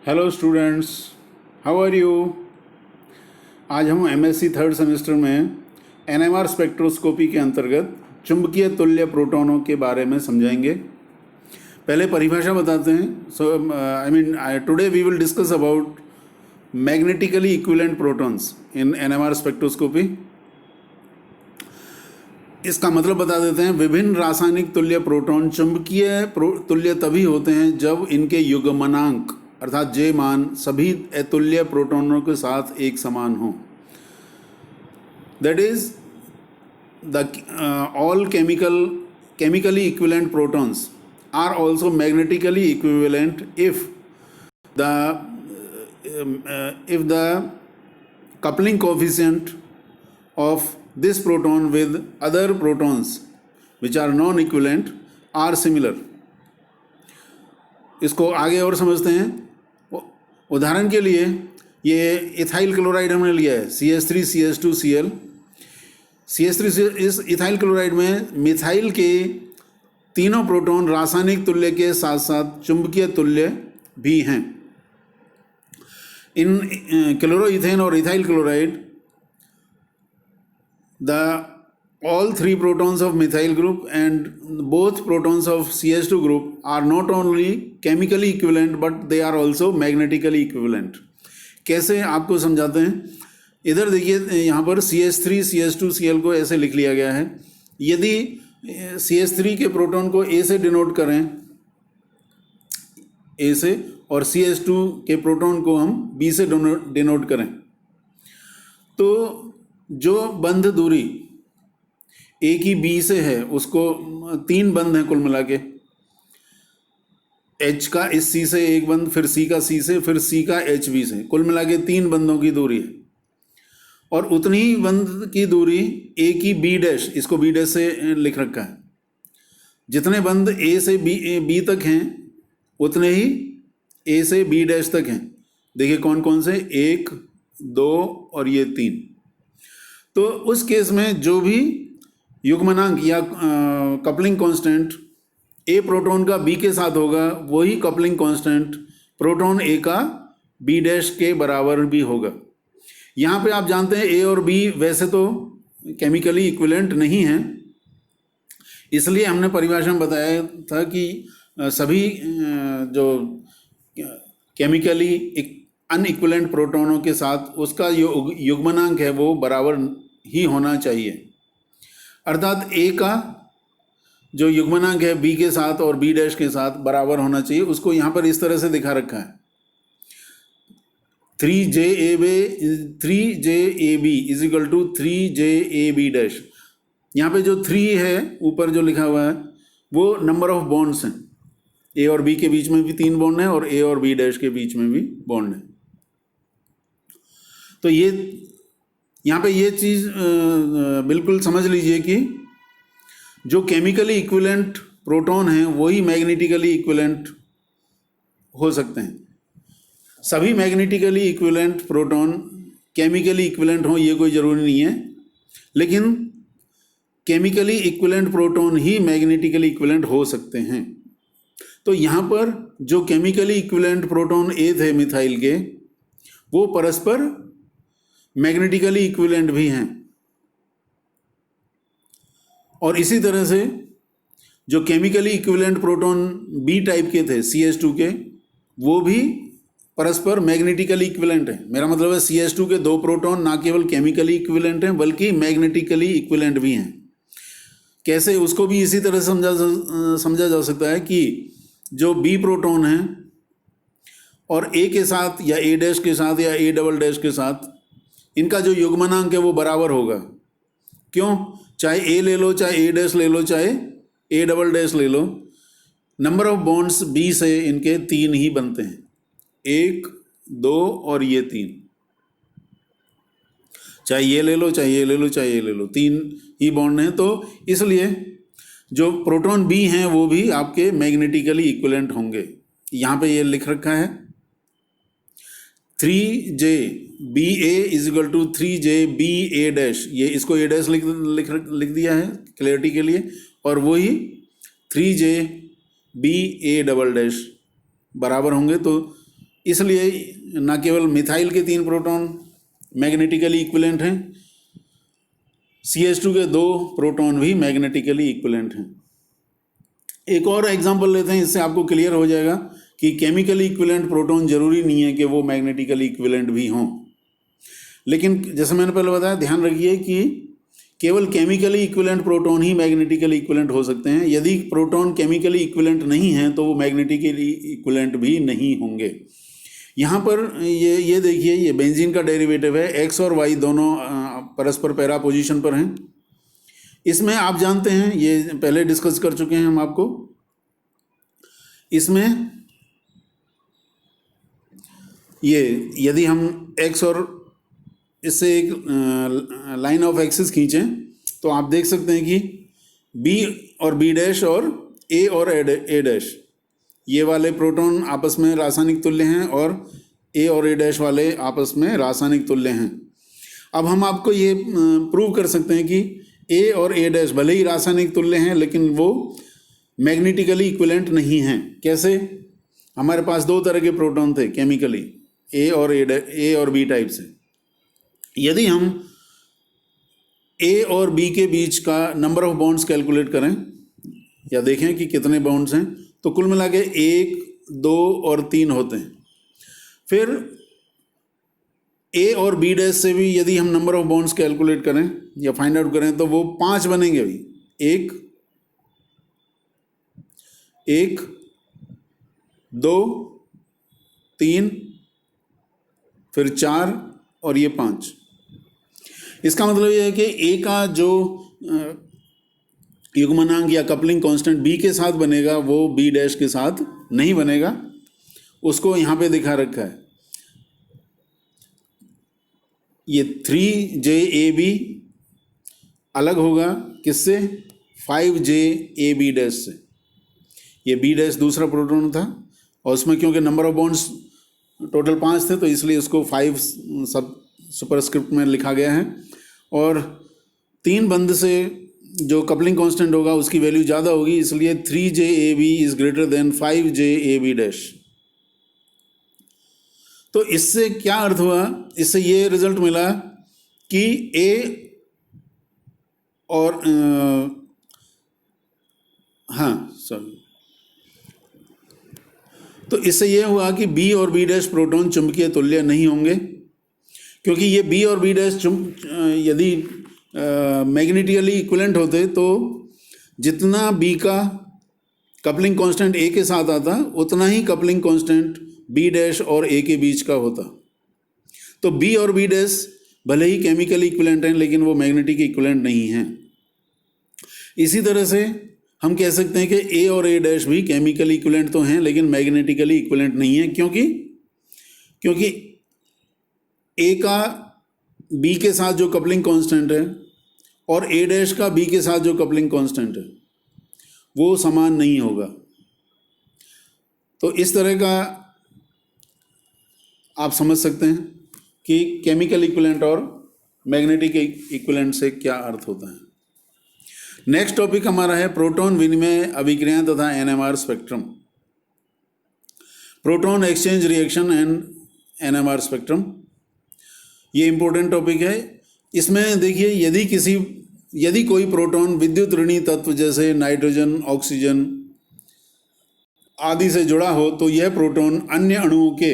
Hello students, how are you. आज हम MSc third semester में एनएमआर स्पेक्ट्रोस्कोपी के अंतर्गत चुंबकीय तुल्य प्रोटॉनों के बारे में समझाएंगे। पहले परिभाषा बताते हैं। Today we will discuss about magnetically equivalent protons in NMR spectroscopy. इसका मतलब बता देते हैं। विभिन्न रासायनिक तुल्य प्रोटॉन चुंबकीय तुल्य तभी होते हैं जब इनके युग्मनांक अर्थात जे मान सभी अतुल्य प्रोटॉनों के साथ एक समान हो। That is the all chemically equivalent protons are also magnetically equivalent if the coupling coefficient of this proton with other protons which are non-equivalent are similar। इसको आगे और समझते हैं। उदाहरण के लिए ये इथाइल क्लोराइड हमने लिया है CH3 CH2 Cl। CH3 इस इथाइल क्लोराइड में मिथाइल के तीनों प्रोटॉन रासायनिक तुल्य के साथ साथ चुंबकीय तुल्य भी हैं। इन क्लोरोइथेन और ethyl chloride all three protons of methyl group and both protons of CH2 group are not only chemically equivalent but they are also magnetically equivalent। कैसे आपको समझाते हैं। इधर देखिए, यहाँ पर CH3 CH2 Cl को ऐसे लिख लिया गया है। यदि CH3 के प्रोटॉन को A से डिनोट करें, A से, और CH2 के प्रोटॉन को हम B से डिनोट करें, तो जो बंध दूरी A की B से है उसको 3 बंध हैं कुल मिला के। H का इस C से एक बंध, फिर C का C से, फिर C का HB से, कुल मिला के 3 बंधों की दूरी है। और उतनी ही बंध की दूरी A की B डैश, इसको B डैश से लिख रखा है। जितने बंध A से B तक हैं उतने ही A से B डैश तक हैं। देखिए कौन कौन से, 1 2 और ये 3। तो उस केस में जो भी युग्मनांक या कपलिंग कांस्टेंट A प्रोटॉन का B के साथ होगा वही कपलिंग कांस्टेंट प्रोटॉन A का B डैश के बराबर भी होगा। यहाँ पे आप जानते हैं A और B वैसे तो केमिकली इक्विवेलेंट नहीं हैं, इसलिए हमने परिभाषा में बताया था कि सभी जो केमिकली अनइक्विवेलेंट प्रोटॉनों के साथ उसका युग्मनांक है वो बराबर ही होना चाहिए। अर्थात A का जो युग्मनांक है B के साथ और B डैश के साथ बराबर होना चाहिए। उसको यहाँ पर इस तरह से दिखा रखा है, 3JAB is equal to 3JAB dash. यहाँ पे जो 3 है ऊपर जो लिखा हुआ है वो नंबर ऑफ बॉन्ड्स हैं। A और B के बीच में भी 3 बॉन्ड हैं और A और B डैश के बीच में भी बॉन्ड है। तो ये यहाँ पे ये चीज़ बिल्कुल समझ लीजिए कि जो केमिकली इक्विवेलेंट प्रोटॉन हैं वही मैग्नेटिकली इक्विवेलेंट हो सकते हैं। सभी magnetically equivalent proton chemically equivalent हों ये कोई ज़रूरी नहीं है, लेकिन केमिकली इक्विवेलेंट प्रोटॉन ही मैग्नेटिकली इक्विवेलेंट हो सकते हैं। तो यहाँ पर जो केमिकली इक्विवेलेंट प्रोटॉन A थे मिथाइल के, वो परस्पर मैग्नेटिकली इक्विवेलेंट भी हैं। और इसी तरह से जो chemically equivalent proton B type के थे CH2 के, वो भी परस्पर मैग्नेटिकली इक्विवेलेंट हैं। मेरा मतलब है CH2 के 2 प्रोटॉन ना केवल केमिकली इक्विवेलेंट हैं बल्कि मैग्नेटिकली इक्विवेलेंट भी हैं। कैसे, उसको भी इसी तरह समझा जा सकता है कि जो B प्रोटॉन हैं और A के साथ या A डैश के साथ या A डबल डैश के साथ इनका जो युग्मनांक है वो बराबर होगा। क्यों? चाहे A ले लो, चाहे A डैश ले लो, चाहे A डबल डैश ले लो, नंबर ऑफ बॉन्ड्स B से इनके 3 ही बनते हैं, 1 2 और ये 3। चाहे ये ले लो, चाहे ये ले लो, चाहे ये ले लो, 3 ही बॉन्ड हैं। तो इसलिए जो प्रोटॉन B हैं वो भी आपके मैग्नेटिकली इक्विवेलेंट होंगे। यहाँ पे ये लिख रखा है 3JBA is equal to 3JBA dash. ये इसको A डैश लिख दिया है क्लियरिटी के लिए, और वही 3JBA डबल डैश बराबर होंगे। तो इसलिए ना केवल मिथाइल के 3 प्रोटॉन मैग्नेटिकली इक्विवेलेंट हैं, CH2 के 2 प्रोटॉन भी मैग्नेटिकली इक्विवेलेंट हैं। एक और एग्जांपल लेते हैं, इससे आपको क्लियर हो जाएगा कि केमिकली इक्विवेलेंट प्रोटॉन जरूरी नहीं है कि वो मैग्नेटिकली इक्विवेलेंट भी हों। लेकिन जैसे मैंने पहले बताया, ध्यान रखिए कि केवल केमिकली इक्विवेलेंट प्रोटॉन ही मैग्नेटिकली इक्विवेलेंट हो सकते हैं। यदि प्रोटॉन केमिकली इक्विवेलेंट नहीं है तो वो मैग्नेटिकली इक्विवेलेंट भी नहीं होंगे। यहाँ पर ये देखिए, ये बेंजीन का डेरिवेटिव है, X और Y दोनों परस्पर पैरा पोजीशन पर हैं। इसमें आप जानते हैं, ये पहले डिस्कस कर चुके हैं हम आपको, इसमें ये यदि हम X और इससे एक लाइन ऑफ एक्सिस खींचें तो आप देख सकते हैं कि B और B डैश और A और A डैश, ये वाले प्रोटॉन आपस में रासायनिक तुल्य हैं और A और A डैश वाले आपस में रासायनिक तुल्य हैं। अब हम आपको ये प्रूव कर सकते हैं कि A और A डैश भले ही रासायनिक तुल्य हैं लेकिन वो मैग्नेटिकली इक्विवेलेंट नहीं हैं। कैसे? हमारे पास 2 तरह के प्रोटॉन थे केमिकली, A और B टाइप से। यदि हम A और B के बीच का नंबर ऑफ बॉन्ड्स कैलकुलेट करें या देखें कि कितने बॉन्ड्स हैं, तो कुल मिला के 1, 2 और 3 होते हैं। फिर A और B डैश से भी यदि हम नंबर ऑफ बॉन्ड्स कैलकुलेट करें या फाइंड आउट करें तो वो 5 बनेंगे भी। 1, 2, 3, फिर 4 और ये 5। इसका मतलब ये है कि A का जो युग्मनांक या कपलिंग कांस्टेंट B के साथ बनेगा वो B डैश के साथ नहीं बनेगा। उसको यहाँ पे दिखा रखा है, ये 3JAB अलग होगा किससे? 5JAB डैश से। ये B डैश दूसरा प्रोटॉन था और उसमें क्योंकि नंबर ऑफ बॉन्ड्स टोटल 5 थे तो इसलिए उसको 5 सब सुपरस्क्रिप्ट में लिखा गया है। और 3 बंध से जो कपलिंग कांस्टेंट होगा उसकी वैल्यू ज़्यादा होगी, इसलिए 3JAB is greater then 5JAB dash. तो इससे क्या अर्थ हुआ? इससे ये रिजल्ट मिला कि A और तो इससे ये हुआ कि B और B डैश प्रोटॉन चुंबकीय तुल्य नहीं होंगे, क्योंकि ये B और B डैश यदि मैग्नेटिकली इक्विवेलेंट होते तो जितना B का कपलिंग कांस्टेंट A के साथ आता उतना ही कपलिंग कांस्टेंट B डैश और A के बीच का होता। तो B और B डैश भले ही केमिकली इक्विवेलेंट हैं लेकिन वो मैग्नेटिक इक्विवेलेंट नहीं हैं। इसी तरह से हम कह सकते हैं कि A और A डैश भी केमिकली इक्विवेलेंट तो हैं लेकिन मैग्नेटिकली इक्विवेलेंट नहीं है। क्योंकि A का B के साथ जो कपलिंग कांस्टेंट है और A डैश का B के साथ जो कपलिंग कांस्टेंट है वो समान नहीं होगा। तो इस तरह का आप समझ सकते हैं कि केमिकल इक्विवेलेंट और मैग्नेटिक इक्विवेलेंट से क्या अर्थ होता है। नेक्स्ट टॉपिक हमारा है प्रोटॉन विनिमय अभिक्रिया तथा NMR spectrum, proton exchange reaction and NMR spectrum. ये इंपॉर्टेंट टॉपिक है। इसमें देखिए, यदि कोई प्रोटॉन विद्युत ऋणी तत्व जैसे नाइट्रोजन, ऑक्सीजन आदि से जुड़ा हो तो यह प्रोटॉन अन्य अणुओं के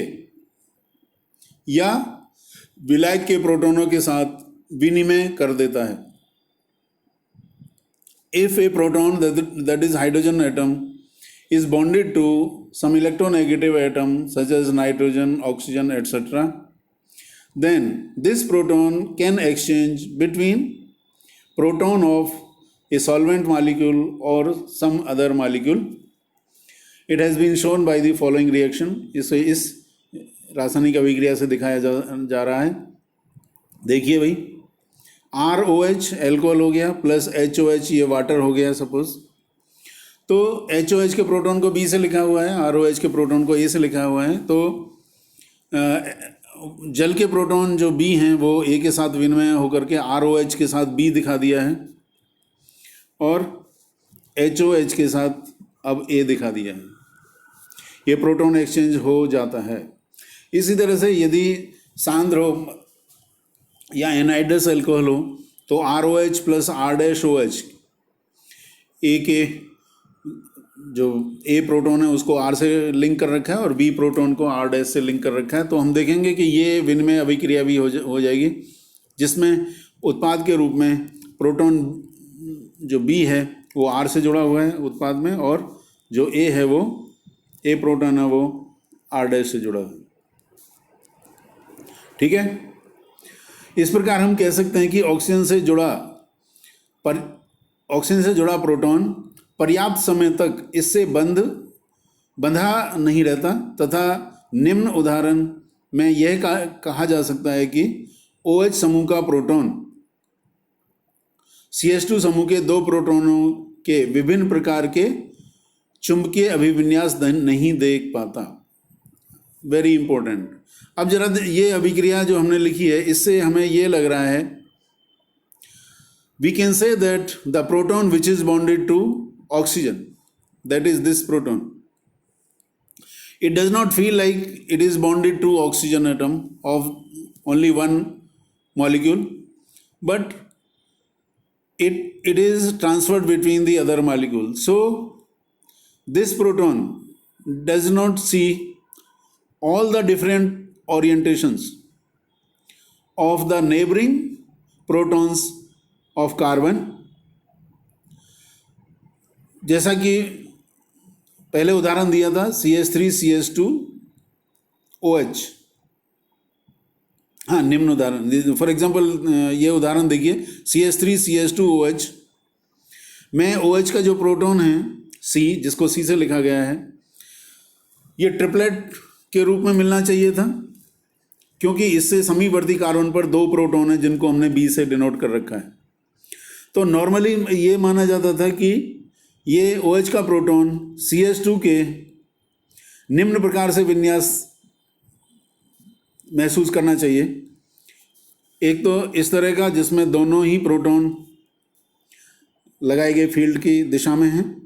या विलायक के प्रोटॉनों के साथ विनिमय कर देता है। If a proton, that is hydrogen atom, is bonded to some electronegative atom such as nitrogen, oxygen, etc., then this proton can exchange between proton of a solvent molecule or some other molecule. It has been shown by the following reaction. इस रासायनिक अभिक्रिया से दिखाया जा रहा है। देखिए भाई, ROH एल्कोहल हो गया प्लस HOH ये वाटर हो गया सपोज। तो HOH के प्रोटॉन को B से लिखा हुआ है, ROH के प्रोटॉन को A से लिखा हुआ है। तो जल के प्रोटॉन जो B हैं वो A के साथ विनिमय होकर के ROH के साथ B दिखा दिया है और HOH के साथ अब A दिखा दिया है। ये प्रोटॉन एक्सचेंज हो जाता है। इसी तरह से यदि सांद्र हो या एनाइडस अल्कोहल हो तो ROH प्लस R-OH, ए के जो ए प्रोटॉन है उसको R से लिंक कर रखा है और B प्रोटॉन को R- से लिंक कर रखा है। तो हम देखेंगे कि ये विनिमय अभिक्रिया भी हो जाएगी, जिसमें उत्पाद के रूप में प्रोटॉन जो B है वो R से जुड़ा हुआ है उत्पाद में, और जो A है वो A प्रोटॉन है वो R- से जुड़ा हुआ है। ठीक है, इस प्रकार हम कह सकते हैं कि ऑक्सीजन से जुड़ा प्रोटॉन पर्याप्त समय तक इससे बंधा नहीं रहता, तथा निम्न उदाहरण में यह कहा जा सकता है कि OH समूह का प्रोटॉन CH2 समूह के दो प्रोटॉनों के विभिन्न प्रकार के चुंबकीय अभिविन्यास नहीं देख पाता। Very important. अब जरा ये अभिक्रिया जो हमने लिखी है इससे हमें ये लग रहा है, we can say that the proton which is bonded to oxygen, that is this proton, it does not feel like it is bonded to oxygen atom of only one molecule, but it is transferred between the other molecules. So this proton does not see all the different orientations of the neighboring protons of carbon। जैसा कि पहले उदाहरण दिया था CH3CH2OH, हाँ निम्न उदाहरण, for example ये उदाहरण देखिए CH3CH2OH में OH का जो प्रोटॉन है C, जिसको C से लिखा गया है, ये ट्रिपलेट के रूप में मिलना चाहिए था, क्योंकि इससे समीपवर्ती कार्बन पर दो प्रोटॉन है जिनको हमने B से डिनोट कर रखा है। तो नॉर्मली ये माना जाता था कि ये OH का प्रोटॉन CH2 के निम्न प्रकार से विन्यास महसूस करना चाहिए। एक तो इस तरह का जिसमें दोनों ही प्रोटॉन लगाए गए फील्ड की दिशा में हैं,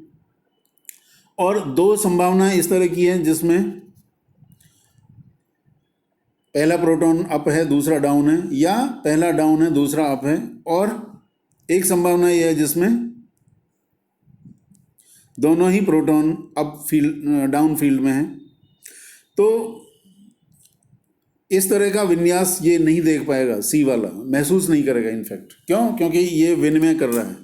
और दो संभावनाएं इस तरह की हैं जिसमें पहला प्रोटॉन अप है दूसरा डाउन है, या पहला डाउन है दूसरा अप है, और एक संभावना यह है जिसमें दोनों ही proton up field down field में हैं। तो इस तरह का विन्यास ये नहीं देख पाएगा, सी वाला महसूस नहीं करेगा इनफैक्ट। क्यों? क्योंकि ये विनिमय कर रहा है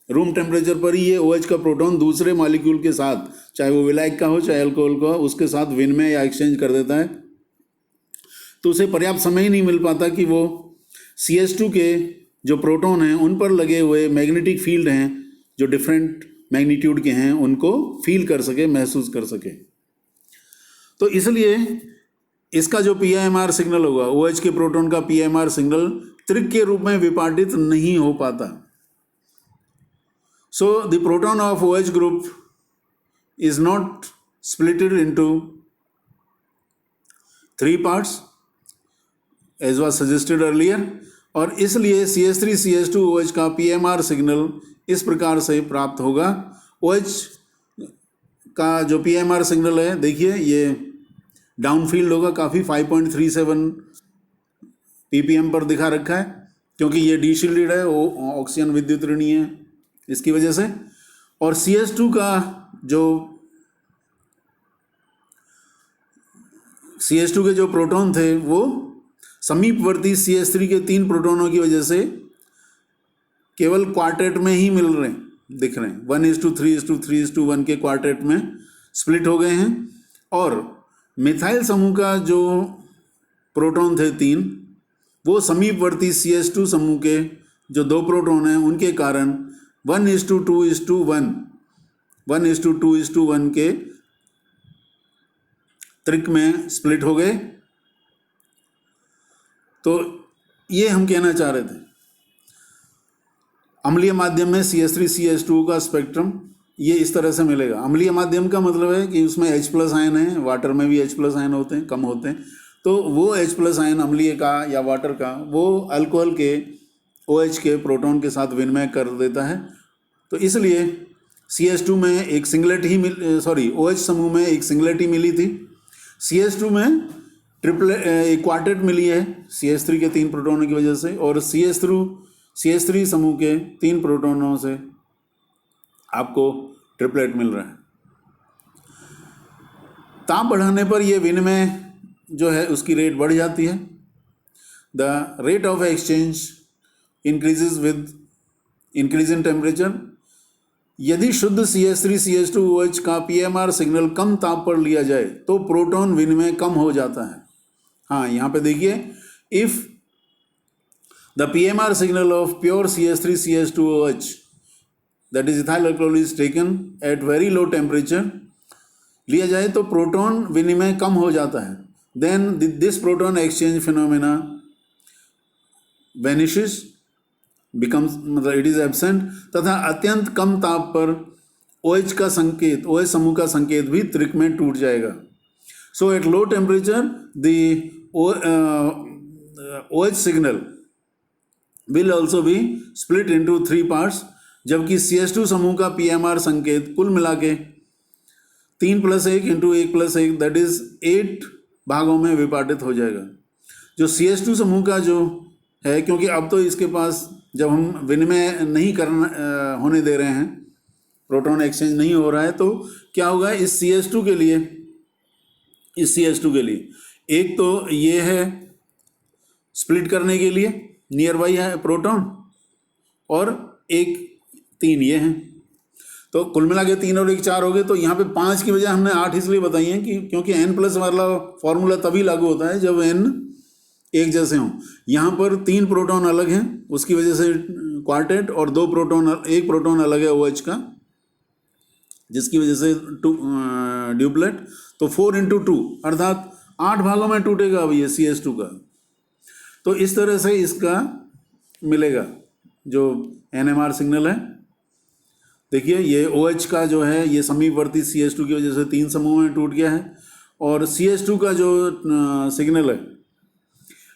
रूम टेम्परेचर पर ही। ये OH का प्रोटॉन दूसरे मॉलिक्यूल के साथ, चाहे वो विलायक का हो चाहे अल्कोहल का हो, उसके साथ विनिमय या एक्सचेंज कर देता है। तो उसे पर्याप्त समय ही नहीं मिल पाता कि वो CH2 के जो प्रोटॉन हैं उन पर लगे हुए मैग्नेटिक फील्ड हैं जो डिफरेंट मैग्नीट्यूड के हैं, उनको फील कर सके, महसूस कर सके। तो इसलिए इसका जो PIMR सिग्नल होगा, OH के प्रोटॉन का PIMR सिग्नल त्रिक के रूप में विपाटित नहीं हो पाता। So the proton of OH group is not splitted into 3 parts as was suggested earlier, और इसलिए CH3CH2OH का PMR सिग्नल इस प्रकार से प्राप्त होगा। OH का जो PMR सिग्नल है, देखिए ये डाउन फील्ड होगा काफ़ी, 5.37 ppm पर दिखा रखा है, क्योंकि ये डीशिल्डेड है, वो ऑक्सीजन विद्युत ऋणीय है इसकी वजह से। और CH2 का जो CH2 के जो प्रोटॉन थे वो समीपवर्ती CH3 के 3 प्रोटॉनों की वजह से केवल क्वार्टेट में ही मिल रहे हैं, दिख रहे हैं, 1:3:3:1 के क्वार्टेट में स्प्लिट हो गए हैं। और मिथाइल समूह का जो प्रोटॉन थे 3, वो समीपवर्ती CH2 समूह के जो 2 प्रोटॉन हैं उनके कारण 1:2:1 के त्रिक में स्प्लिट हो गए। तो ये हम कहना चाह रहे थे। अम्लीय माध्यम में CH3CH2 का स्पेक्ट्रम ये इस तरह से मिलेगा। अम्लीय माध्यम का मतलब है कि उसमें H+ आयन है, वाटर में भी H+ आयन होते हैं, कम होते हैं। तो वो H+ आयन अम्लीय का या वाटर का वो अल्कोहल के OH के प्रोटॉन के साथ विनिमय कर देता है। तो इसलिए CH2 में एक सिंगलेट ही OH समूह में एक सिंगलेट ही मिली थी। CH2 में एक क्वार्टेट मिली है CH3 के 3 प्रोटोनों की वजह से, और CH3 समूह के 3 प्रोटोनों से आपको ट्रिपलेट मिल रहा है। ताप बढ़ाने पर यह विनिमय जो है उसकी रेट बढ़ जाती है। The rate of exchange increases with increase in temperature. यदि शुद्ध CH3 CH2OH का PMR सिग्नल कम ताप पर लिया जाए तो प्रोटॉन विनिमय कम हो जाता है। हाँ, यहाँ पे देखिए, if the PMR signal of pure CH3 CH2OH that is ethyl alcohol is taken at very low temperature लिया जाए तो प्रोटॉन विनिमय कम हो जाता है। Then this proton exchange phenomena vanishes becomes, मतलब इट इज एब्सेंट, तथा अत्यंत कम ताप पर OH का संकेत, OH समूह का संकेत भी त्रिक में टूट जाएगा। So at low temperature the OH signal will also be split into 3 parts, जबकि CH2 समूह का PMR संकेत कुल मिला के 3+1 इंटू 1+1 दैट इज 8 भागों में विभाजित हो जाएगा। जो CH2 समूह का जो है, क्योंकि अब तो इसके पास जब हम विनिमय नहीं करना होने दे रहे हैं, प्रोटॉन एक्सचेंज नहीं हो रहा है, तो क्या होगा इस CH2 के लिए, एक तो ये है स्प्लिट करने के लिए नियर बाई है प्रोटॉन, और एक 3 ये हैं, तो कुल मिला के 3 और 1 4 हो गए। तो यहाँ पे 5 की बजाय हमने 8 इसलिए बताई हैं कि क्योंकि N+ वाला फॉर्मूला तभी लागू होता है जब N एक जैसे हों। यहाँ पर 3 प्रोटॉन अलग हैं, उसकी वजह से क्वार्टेट, और 1 प्रोटॉन अलग है OH का, जिसकी वजह से ड्यूप्लेट। तो 4 × 2 अर्थात 8 भागों में टूटेगा अब ये CH2 का। तो इस तरह से इसका मिलेगा जो NMR सिग्नल है। देखिए, ये OH का जो है ये समीपवर्ती CH2 की वजह से 3 समूह में टूट गया है, और CH2 का जो सिग्नल है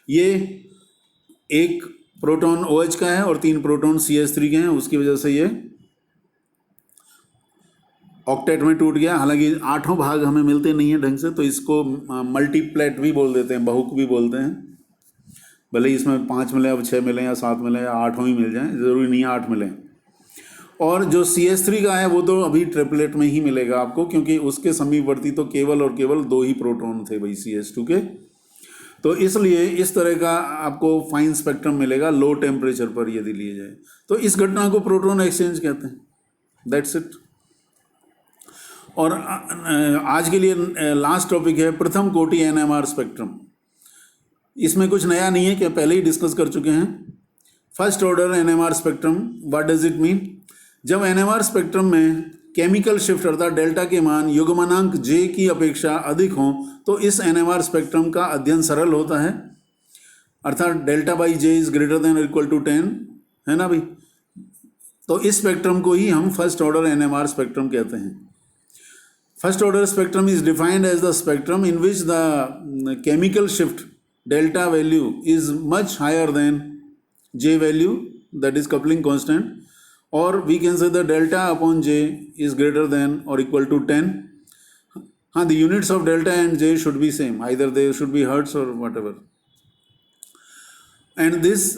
ये 1 प्रोटॉन OH का है और 3 प्रोटॉन CH3 के हैं, उसकी वजह से ये ऑक्टेट में टूट गया। हालांकि 8 भाग हमें मिलते नहीं हैं ढंग से, तो इसको मल्टीप्लेट भी बोल देते हैं, बहुक भी बोलते हैं। भले ही इसमें 5 मिले, अब 6 मिले या 7 मिले या 8 ही मिल जाएं, ज़रूरी नहीं है 8 मिले। और जो CH3 का है वो तो अभी ट्रिपलेट में ही मिलेगा आपको, क्योंकि उसके समीपवर्ती तो केवल और केवल 2 ही प्रोटॉन थे भाई CH2 के। तो इसलिए इस तरह का आपको फाइन स्पेक्ट्रम मिलेगा लो टेम्परेचर पर यदि लिए जाए। तो इस घटना को प्रोटॉन एक्सचेंज कहते हैं। That's it. और आज के लिए लास्ट टॉपिक है प्रथम कोटि NMR स्पेक्ट्रम। इसमें कुछ नया नहीं है, कि पहले ही डिस्कस कर चुके हैं। First order NMR spectrum, what does it mean? जब NMR स्पेक्ट्रम में केमिकल शिफ्ट अर्थात डेल्टा के मान युग्मनांक J की अपेक्षा अधिक हों तो इस NMR स्पेक्ट्रम का अध्ययन सरल होता है, अर्थात delta by J is greater than और इक्वल टू 10, है ना भाई। तो इस स्पेक्ट्रम को ही हम फर्स्ट ऑर्डर NMR स्पेक्ट्रम कहते हैं। First order spectrum is defined as the spectrum in which the chemical shift delta value is much higher than J value, that is coupling constant, और we can say the delta upon J is greater than और equal to 10। हाँ, the units of delta and J should be same, either they should be hertz or whatever. And this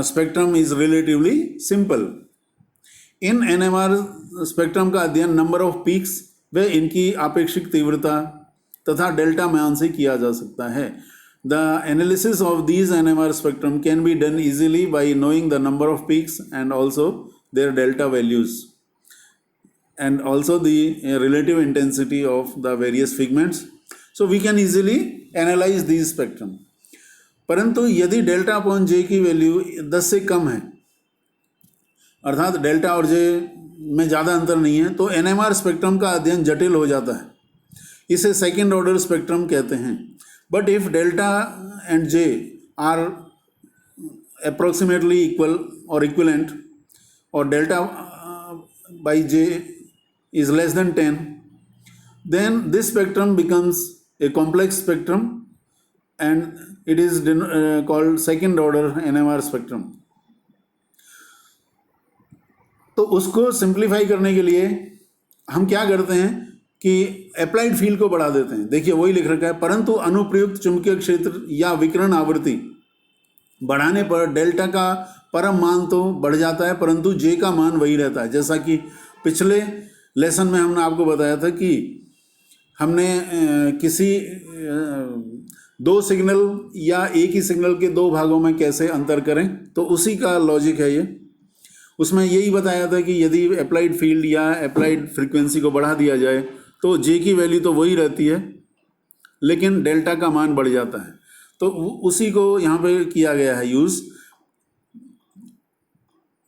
spectrum is relatively simple. In NMR spectrum का अध्ययन number of peaks व इनकी आपेक्षिक तीव्रता तथा delta मान से किया जा सकता है। The analysis of these NMR spectrum can be done easily by knowing the number of peaks and also their delta values, and also the relative intensity of the various pigments. So we can easily analyze these spectrum. परंतु यदि delta upon J की value 10 से कम है, अर्थात delta और J में ज़्यादा अंतर नहीं है, तो NMR स्पेक्ट्रम का अध्ययन जटिल हो जाता है। इसे सेकेंड ऑर्डर स्पेक्ट्रम कहते हैं। But if delta and J are approximately equal और इक्विलेंट, और delta by J is less than 10, then this spectrum becomes a complex spectrum and it is called second order NMR spectrum. तो उसको simplify करने के लिए हम क्या करते हैं कि अप्लाइड फील्ड को बढ़ा देते हैं। देखिए वही लिख रखा है, परंतु अनुप्रयुक्त चुंबकीय क्षेत्र या विकिरण आवृत्ति बढ़ाने पर डेल्टा का परम मान तो बढ़ जाता है, परंतु जे का मान वही रहता है। जैसा कि पिछले लेसन में हमने आपको बताया था कि हमने किसी दो सिग्नल या एक ही सिग्नल के दो भागों में कैसे अंतर करें, तो उसी का लॉजिक है ये। उसमें यही बताया था कि यदि अप्लाइड फील्ड या अप्लाइड फ्रीक्वेंसी को बढ़ा दिया जाए तो जे की वैल्यू तो वही रहती है, लेकिन डेल्टा का मान बढ़ जाता है। तो उसी को यहाँ पे किया गया है यूज़,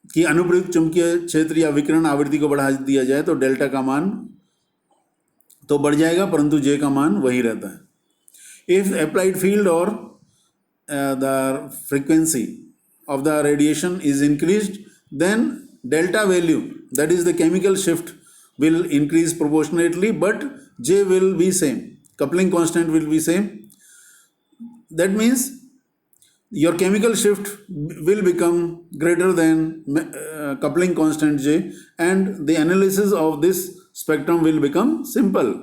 कि अनुप्रयुक्त चुंबकीय क्षेत्र या विकिरण आवृत्ति को बढ़ा दिया जाए तो डेल्टा का मान तो बढ़ जाएगा, परंतु जे का मान वही रहता है। इफ अप्लाइड फील्ड और the frequency of the radiation is increased, then delta value, that is the chemical shift, will increase proportionately, but J will be same, coupling constant will be same. That means your chemical shift will become greater than coupling constant J, and the analysis of this spectrum will become simple.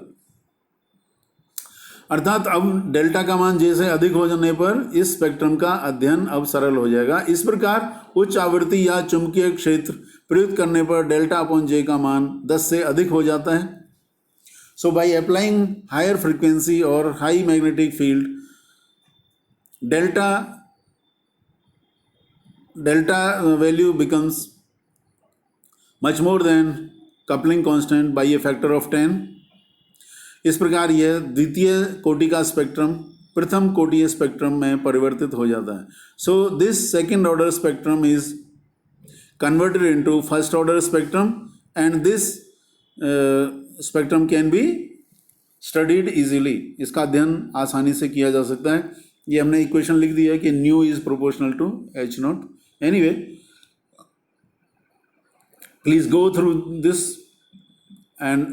अर्थात अब delta का मान जे से अधिक हो जाने पर इस स्पेक्ट्रम का अध्ययन अब सरल हो जाएगा। इस प्रकार उच्च आवृत्ति या चुंबकीय क्षेत्र प्रयुक्त करने पर डेल्टा अपॉन जे का मान 10 से अधिक हो जाता है। So by applying higher frequency और high magnetic field, delta value becomes much more than coupling constant by a factor of 10। इस प्रकार यह द्वितीय कोटि का स्पेक्ट्रम प्रथम कोटि स्पेक्ट्रम में परिवर्तित हो जाता है। So this second order spectrum is converted into first order spectrum, and this spectrum can be studied easily. इसका अध्ययन आसानी से किया जा सकता है। ये हमने इक्वेशन लिख दी है कि nu is proportional to H naught. Anyway, please go through this and